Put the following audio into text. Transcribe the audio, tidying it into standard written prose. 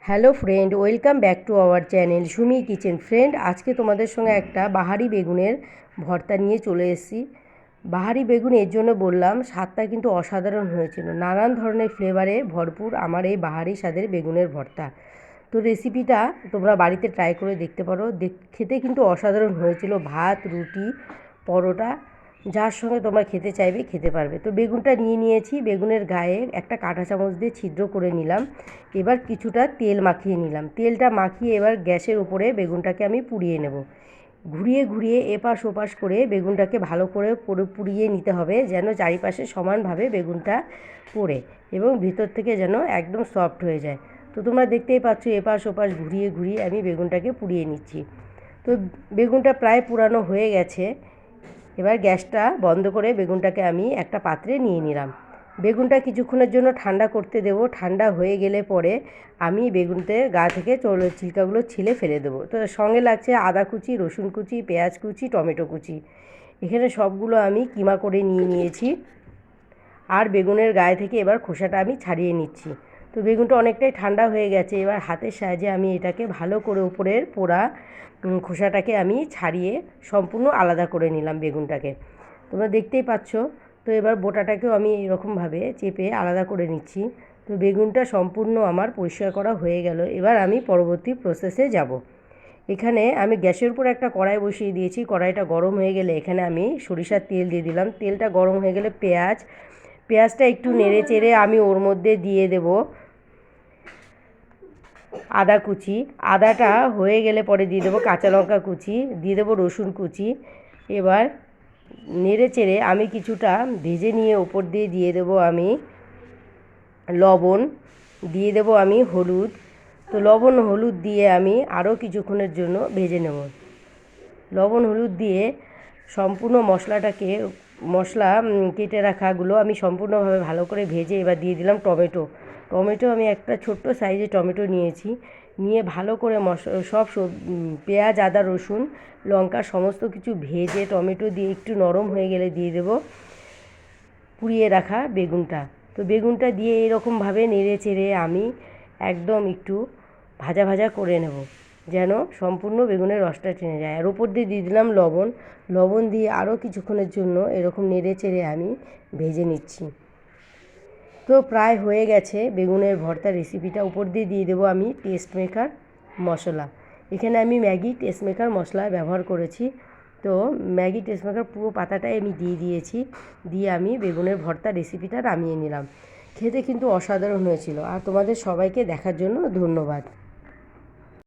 Hello friend, welcome back to our channel Sumi kitchen. Friend, আজকে তোমাদের সঙ্গে একটা বাহারি বেগুনের ভর্তা নিয়ে চলে এসেছি। বাহারি বেগুন এর জন্য বললাম, স্বাদটা কিন্তু অসাধারণ হয়েছিল। নানান ধরনের ফ্লেভারে ভরপুর আমার এই বাহারি স্বাদের বেগুনের ভর্তা। তো রেসিপিটা তোমরা বাড়িতে ট্রাই করে দেখতে পারো। খেতে কিন্তু অসাধারণ হয়েছিল। ভাত, রুটি, পরোটা যার সঙ্গে তোমরা খেতে চাইবে খেতে পারবে। তো বেগুনটা নিয়ে নিয়েছি, বেগুনের গায়ে একটা কাঁটা চামচ দিয়ে ছিদ্র করে নিলাম। এবার কিছুটা তেল মাখিয়ে নিলাম। তেলটা মাখিয়ে এবার গ্যাসের উপরে বেগুনটাকে আমি পুড়িয়ে নেব। ঘুরিয়ে ঘুরিয়ে এপাশ ওপাশ করে বেগুনটাকে ভালো করে পুড়িয়ে নিতে হবে, যেন চারিপাশে সমানভাবে বেগুনটা পোড়ে এবং ভিতর থেকে যেন একদম সফট হয়ে যায়। তো তোমরা দেখতেই পাচ্ছ, এপাশ ওপাশ ঘুরিয়ে ঘুরিয়ে আমি বেগুনটাকে পুড়িয়ে নিচ্ছি। তো বেগুনটা প্রায় পুরানো হয়ে গেছে। এবার গ্যাসটা বন্ধ করে বেগুনটাকে আমি একটা পাত্রে নিয়ে নিলাম। বেগুনটা কিছুক্ষণের জন্য ঠান্ডা করতে দেবো। ঠান্ডা হয়ে গেলে পরে আমি বেগুনতে গা থেকে ছিলকাগুলো ছিলে ফেলে দেবো। তো সঙ্গে লাগছে আদা কুচি, রসুন কুচি, পেঁয়াজ কুচি, টমেটো কুচি। এখানে সবগুলো আমি কিমা করে নিয়ে নিয়েছি। আর বেগুনের গায়ে থেকে এবার খোসাটা আমি ছাড়িয়ে নিচ্ছি। তো বেগুনটা অনেকটাই ঠান্ডা হয়ে গেছে। এবার হাতের সাহায্যে আমি এটাকে ভালো করে উপরের পোড়া খোসাটাকে আমি ছাড়িয়ে সম্পূর্ণ আলাদা করে নিলাম বেগুনটাকে। তোমরা দেখতেই পাচ্ছ। তো এবার বোটাটাকেও আমি এরকমভাবে চেপে আলাদা করে নিচ্ছি। তো বেগুনটা সম্পূর্ণ আমার পরিষ্কার করা হয়ে গেল। এবার আমি পরবর্তী প্রসেসে যাব। এখানে আমি গ্যাসের উপর একটা কড়াই বসিয়ে দিয়েছি। কড়াইটা গরম হয়ে গেলে এখানে আমি সরিষার তেল দিয়ে দিলাম। তেলটা গরম হয়ে গেলে পেঁয়াজটা একটু নেড়ে চেড়ে আমি ওর মধ্যে দিয়ে দেব আদা কুচি। আদাটা হয়ে গেলে পরে দিয়ে দেবো কাঁচা লঙ্কা কুচি, দিয়ে দেবো রসুন কুচি। এবার নেড়ে চেড়ে আমি কিছুটা ভেজে নিয়ে ওপর দিয়ে দিয়ে দেবো আমি লবণ, দিয়ে দেবো আমি হলুদ। তো লবণ হলুদ দিয়ে আমি আরও কিছুক্ষণের জন্য ভেজে নেব। লবণ হলুদ দিয়ে সম্পূর্ণ মশলা কেটে রাখাগুলো আমি সম্পূর্ণভাবে ভালো করে ভেজে এবার দিয়ে দিলাম টমেটো আমি একটা ছোট্ট সাইজে টমেটো নিয়েছি। নিয়ে ভালো করে পেঁয়াজ, আদা, রসুন, লঙ্কা সমস্ত কিছু ভেজে টমেটো দিয়ে একটু নরম হয়ে গেলে দিয়ে দেবো পুড়িয়ে রাখা বেগুনটা। তো বেগুনটা দিয়ে এরকমভাবে নেড়ে চেড়ে আমি একদম একটু ভাজা ভাজা করে নেব, যেন সম্পূর্ণ বেগুনের রসটা টেনে যায়। আর উপর দিয়ে দিয়ে দিলাম লবণ দিয়ে আরও কিছুক্ষণের জন্য এরকম নেড়ে চেড়ে আমি ভেজে নিচ্ছি। তো প্রায় হয়ে গেছে বেগুনের ভর্তা রেসিপিটা। উপর দিয়ে দিয়ে দেবো আমি টেস্ট মেকার মশলা। এখানে আমি ম্যাগি টেস্ট মেকার মশলা ব্যবহার করেছি। তো ম্যাগি টেস্ট মেকার পুরো পাতাটাই আমি দিয়ে দিয়েছি। দিয়ে আমি বেগুনের ভর্তা রেসিপিটা নামিয়ে নিলাম। খেতে কিন্তু অসাধারণ হয়েছিল। আর তোমাদের সবাইকে দেখার জন্য ধন্যবাদ।